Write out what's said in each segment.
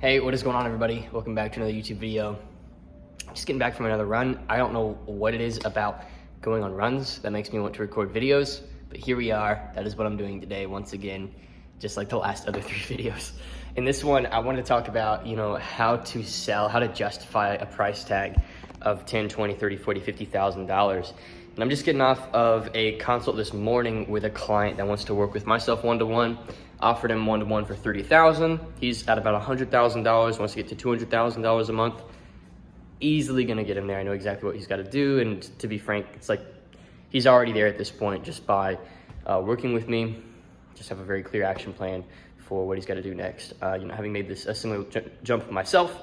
Hey, what is going on, everybody? Welcome back to another YouTube video. Just getting back from another run. I don't know what it is about going on runs that makes me want to record videos, but here we are. That is what I'm doing today once again, just like the last other 3 videos. In this one, I wanted to talk about, how to sell, how to justify a price tag of $10, $20, $30, $40, $50,000. And I'm just getting off of a consult this morning with a client that wants to work with myself one-to-one. Offered him one-to-one for $30,000. He's at about $100,000, wants to get to $200,000 a month. Easily gonna get him there. I know exactly what he's gotta do, and to be frank, it's like he's already there at this point just by working with me. Just have a very clear action plan for what he's gotta do next. Having made this a similar jump myself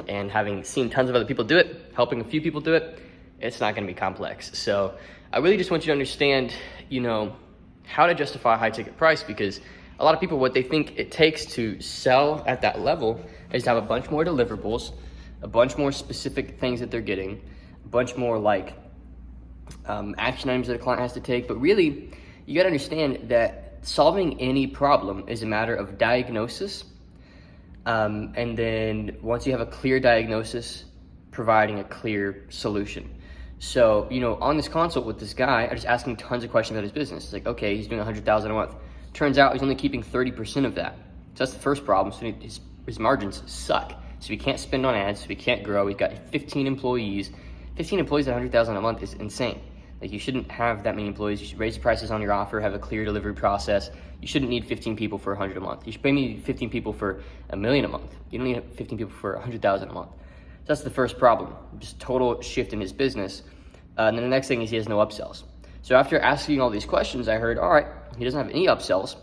and having seen tons of other people do it, helping a few people do it, it's not gonna be complex. So I really just want you to understand, how to justify a high ticket price, because a lot of people, what they think it takes to sell at that level is to have a bunch more deliverables, a bunch more specific things that they're getting, a bunch more action items that a client has to take. But really, you gotta understand that solving any problem is a matter of diagnosis. And then once you have a clear diagnosis, providing a clear solution. So, on this consult with this guy, I just asking tons of questions about his business. It's like, okay, he's doing $100,000 a month. Turns out he's only keeping 30% of that. So that's the first problem. So his margins suck. So he can't spend on ads, so he can't grow. He's got 15 employees. 15 employees at $100,000 a month is insane. Like, you shouldn't have that many employees. You should raise the prices on your offer, have a clear delivery process. You shouldn't need 15 people for 100 a month. You should maybe need 15 people for $1 million a month. You don't need 15 people for 100,000 a month. So that's the first problem, just total shift in his business. And then the next thing is he has no upsells. So after asking all these questions, I heard, all right, he doesn't have any upsells.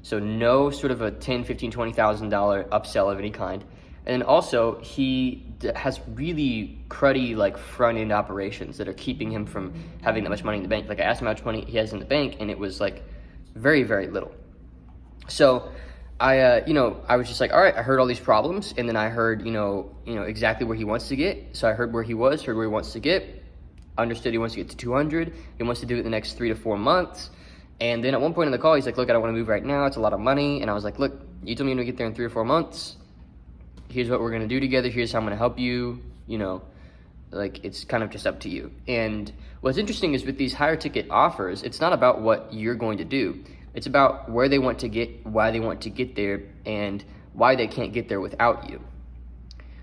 So no sort of a $10,000, $15,000, $20,000 upsell of any kind. And then also he has really cruddy front-end operations that are keeping him from having that much money in the bank. Like, I asked him how much money he has in the bank, and it was very, very little. So I was just like, all right, I heard all these problems, and then I heard, exactly where he wants to get. So I heard where he was, heard where he wants to get, understood he wants to get to 200. He wants to do it in the next 3 to 4 months. And then at one point in the call, he's like, look, I don't want to move right now. It's a lot of money. And I was like, look, you told me to get there in 3 or 4 months. Here's what we're going to do together. Here's how I'm going to help you. It's kind of just up to you. And what's interesting is with these higher ticket offers, it's not about what you're going to do. It's about where they want to get, why they want to get there, and why they can't get there without you.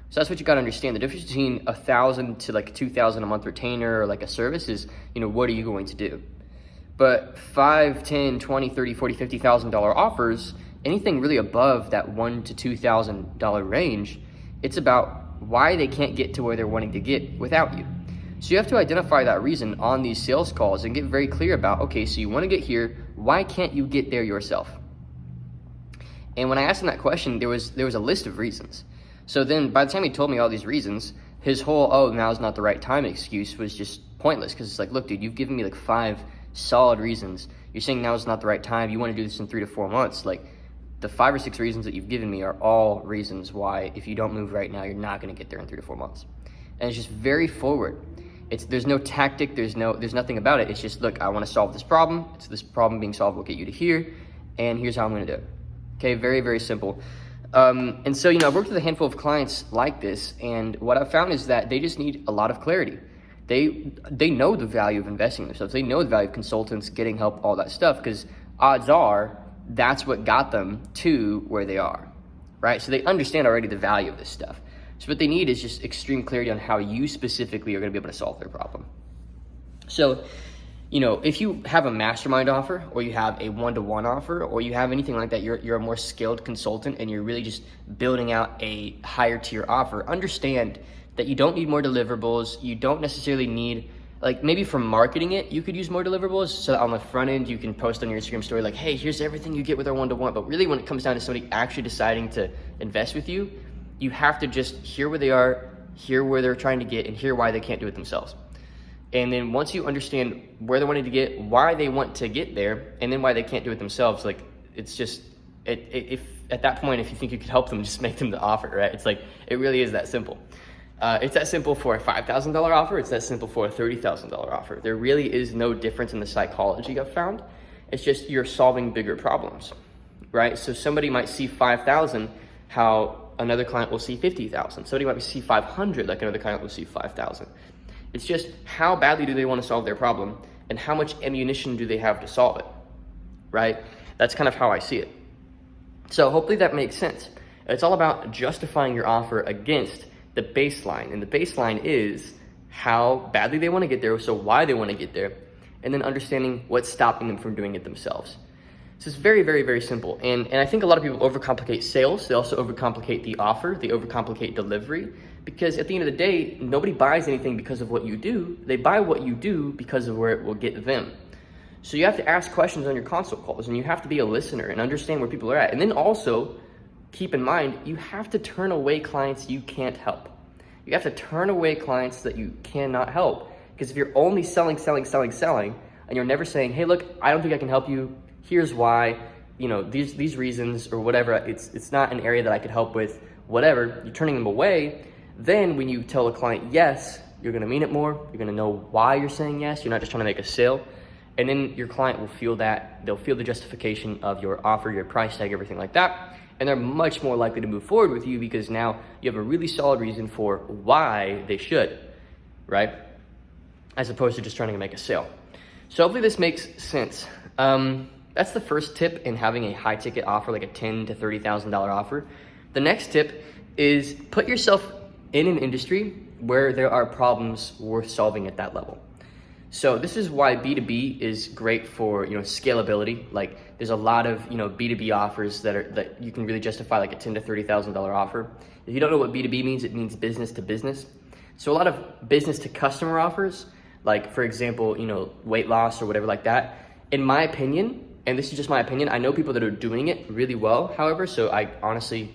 So that's what you got to understand. The difference between $1,000 to $2,000 a month retainer or a service is, what are you going to do? But $5,000, $10,000, $20,000, $30,000, $40,000, $50,000 offers, anything really above that $1,000 to $2,000 range, it's about why they can't get to where they're wanting to get without you. So you have to identify that reason on these sales calls and get very clear about, okay, so you want to get here, why can't you get there yourself? And when I asked him that question, there was a list of reasons. So then by the time he told me all these reasons, his whole, oh, now's not the right time excuse was just pointless, because it's like, look, dude, you've given me 5 solid reasons. You're saying now is not the right time. You want to do this in 3 to 4 months. The 5 or 6 reasons that you've given me are all reasons why, if you don't move right now, you're not going to get there in 3 to 4 months. And it's just very forward. There's no tactic. There's nothing about it. It's just, look, I want to solve this problem. It's this problem being solved will get you to here, and here's how I'm going to do it. Okay, very, very simple. And so, I've worked with a handful of clients like this, and what I've found is that they just need a lot of clarity. They know the value of investing in themselves. They know the value of consultants, getting help, all that stuff, because odds are that's what got them to where they are, right? So they understand already the value of this stuff. So what they need is just extreme clarity on how you specifically are going to be able to solve their problem. So, if you have a mastermind offer, or you have a one-to-one offer, or you have anything like that, you're a more skilled consultant and you're really just building out a higher tier offer, understand that you don't need more deliverables. You don't necessarily need, maybe for marketing it, you could use more deliverables so that on the front end, you can post on your Instagram story, hey, here's everything you get with our one-to-one. But really, when it comes down to somebody actually deciding to invest with you, you have to just hear where they are, hear where they're trying to get, and hear why they can't do it themselves. And then once you understand where they're wanting to get, why they want to get there, and then why they can't do it themselves, it's just, if at that point, if you think you could help them, just make them the offer, right? It's it really is that simple. It's that simple for a $5,000 offer. It's that simple for a $30,000 offer. There really is no difference in the psychology I've found. It's just you're solving bigger problems, right? So somebody might see 5,000, how another client will see 50,000. Somebody might see 500, like another client will see 5,000. It's just how badly do they want to solve their problem and how much ammunition do they have to solve it, right? That's kind of how I see it. So hopefully that makes sense. It's all about justifying your offer against the baseline. And the baseline is how badly they want to get there, so why they want to get there, and then understanding what's stopping them from doing it themselves. So it's very, very, very simple. And I think a lot of people overcomplicate sales. They also overcomplicate the offer. They overcomplicate delivery. Because at the end of the day, nobody buys anything because of what you do. They buy what you do because of where it will get them. So you have to ask questions on your consult calls, and you have to be a listener and understand where people are at. And then also, keep in mind, you have to turn away clients you can't help. You have to turn away clients that you cannot help. Because if you're only selling, and you're never saying, hey, look, I don't think I can help you. Here's why, these reasons or whatever, it's not an area that I could help with, whatever, you're turning them away. Then when you tell a client yes, you're gonna mean it more. You're gonna know why you're saying yes. You're not just trying to make a sale. And then your client will feel that. They'll feel the justification of your offer, your price tag, everything like that. And they're much more likely to move forward with you because now you have a really solid reason for why they should, right? As opposed to just trying to make a sale. So hopefully this makes sense. That's the first tip in having a high ticket offer, like a $10,000 to $30,000 offer. The next tip is put yourself in an industry where there are problems worth solving at that level. So this is why B2B is great for, scalability. Like there's a lot of, B2B offers that you can really justify like a $10,000 to $30,000 offer. If you don't know what B2B means, it means business to business. So a lot of business to customer offers, like for example, weight loss or whatever like that, in my opinion, and this is just my opinion, I know people that are doing it really well, however, so I honestly,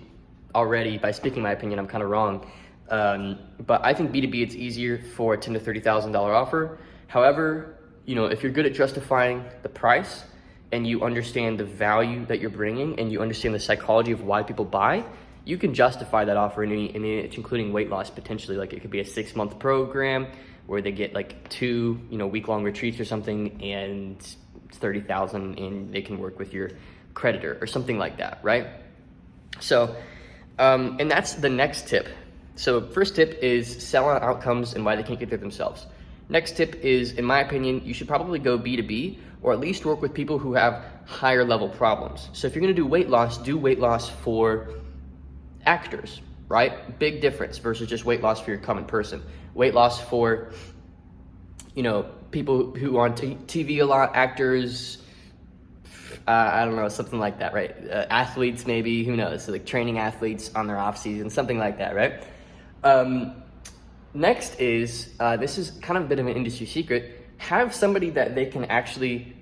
already, by speaking my opinion, I'm kind of wrong. But I think B2B, it's easier for a $10,000 to $30,000 offer. However, if you're good at justifying the price and you understand the value that you're bringing and you understand the psychology of why people buy, you can justify that offer in any niche, including weight loss potentially. Like it could be a 6-month program where they get like 2, week-long retreats or something, and it's $30,000 and they can work with your creditor or something like that, right? So, and that's the next tip. So first tip is sell on outcomes and why they can't get there themselves. Next tip is, in my opinion, you should probably go B2B or at least work with people who have higher level problems. So if you're gonna do weight loss for actors, right? Big difference versus just weight loss for your common person. Weight loss for, people who are on TV a lot, actors, I don't know, something like that, right? Athletes maybe, who knows? So like training athletes on their off season, something like that, right? Next is, this is kind of a bit of an industry secret, have somebody that they can actually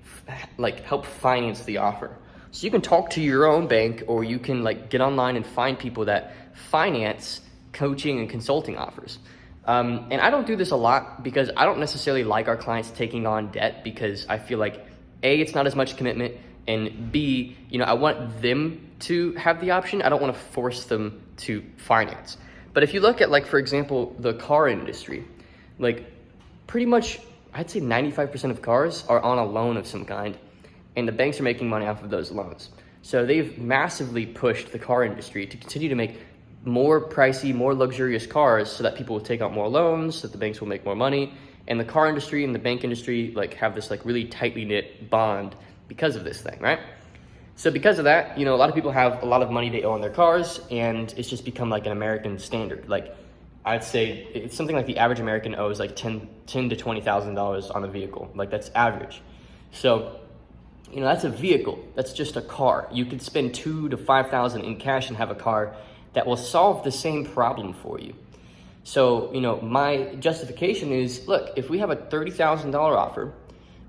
help finance the offer. So you can talk to your own bank, or you can get online and find people that finance coaching and consulting offers. And I don't do this a lot because I don't necessarily like our clients taking on debt, because I feel like A, it's not as much commitment, and B, I want them to have the option. I don't want to force them to finance. But if you look at for example, the car industry, pretty much I'd say 95% of cars are on a loan of some kind, and the banks are making money off of those loans. So they've massively pushed the car industry to continue to make more pricey, more luxurious cars so that people will take out more loans, so that the banks will make more money. And the car industry and the bank industry have this really tightly knit bond because of this thing, right? So because of that, a lot of people have a lot of money they owe on their cars, and it's just become an American standard. I'd say it's something like the average American owes $10,000 to $20,000 on a vehicle. That's average. So, that's a vehicle. That's just a car. You could spend $2,000 to $5,000 in cash and have a car that will solve the same problem for you. So, my justification is, look, if we have a $30,000 offer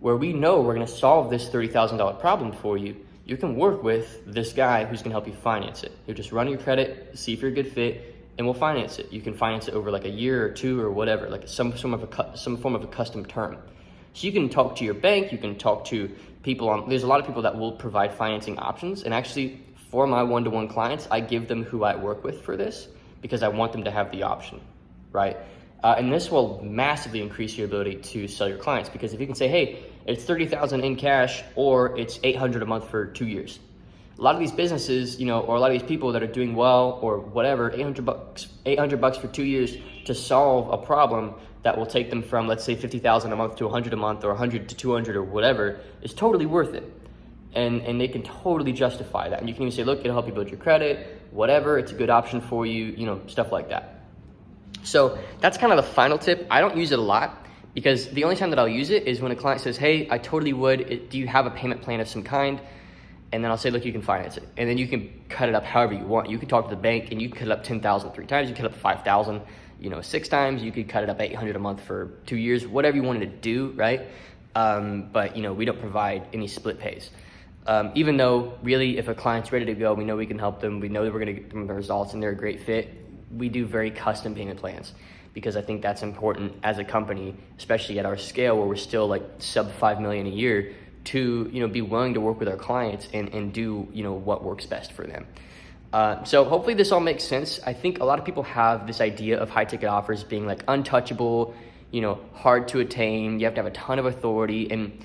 where we know we're going to solve this $30,000 problem for you, you can work with this guy who's going to help you finance it. He'll just run your credit, see if you're a good fit, and we'll finance it. You can finance it over a year or 2 or whatever, some form of a custom term. So you can talk to your bank, you can talk to people there's a lot of people that will provide financing options. And actually, for my one-to-one clients, I give them who I work with for this because I want them to have the option, right? And this will massively increase your ability to sell your clients, because if you can say, hey, it's $30,000 in cash, or it's $800 a month for 2 years. A lot of these businesses, or a lot of these people that are doing well or whatever, $800 for 2 years to solve a problem that will take them from, let's say, 50,000 a month to 100 a month, or 100 to 200 or whatever, is totally worth it. And they can totally justify that. And you can even say, look, it'll help you build your credit, whatever, it's a good option for you, stuff like that. So that's kind of the final tip. I don't use it a lot, because the only time that I'll use it is when a client says, hey, I totally would, do you have a payment plan of some kind? And then I'll say, look, you can finance it. And then you can cut it up however you want. You can talk to the bank and you can cut it up 10,000 3 times, you can cut it up 5,000, 6 times, you could cut it up 800 a month for 2 years, whatever you wanted to do, right? But we don't provide any split pays. Even though really, if a client's ready to go, we know we can help them, we know that we're gonna get them the results and they're a great fit, we do very custom payment plans, because I think that's important as a company, especially at our scale where we're still like sub 5 million a year, to be willing to work with our clients and do what works best for them. So hopefully this all makes sense. I think a lot of people have this idea of high ticket offers being like untouchable, hard to attain, you have to have a ton of authority, and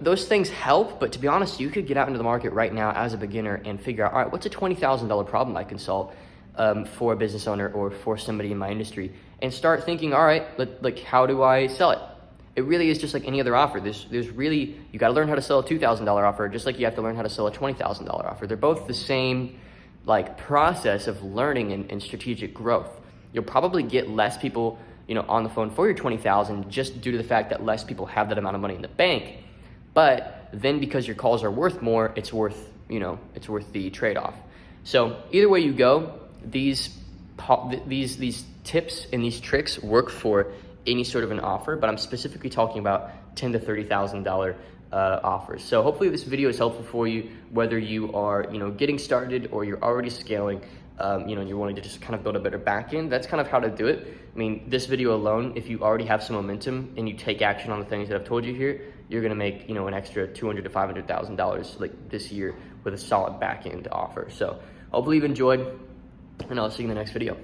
those things help, but to be honest, you could get out into the market right now as a beginner and figure out, all right, what's a $20,000 problem I can solve for a business owner or for somebody in my industry, and start thinking, all right, like how do I sell it? It really is just like any other offer. There's really, you got to learn how to sell a $2,000 offer, just like you have to learn how to sell a $20,000 offer. They're both the same like process of learning and strategic growth. You'll probably get less people, on the phone for your 20,000 just due to the fact that less people have that amount of money in the bank. But then because your calls are worth more, it's worth the trade-off. So either way you go, these tips and these tricks work for any sort of an offer, but I'm specifically talking about $10,000 to $30,000 offers. So hopefully this video is helpful for you, whether you are getting started or you're already scaling, and you're wanting to just kind of build a better back end. That's kind of how to do it. I mean, this video alone, if you already have some momentum and you take action on the things that I've told you here, you're gonna make an extra $200,000 to $500,000 like this year with a solid back end offer. So hopefully you've enjoyed, and I'll see you in the next video.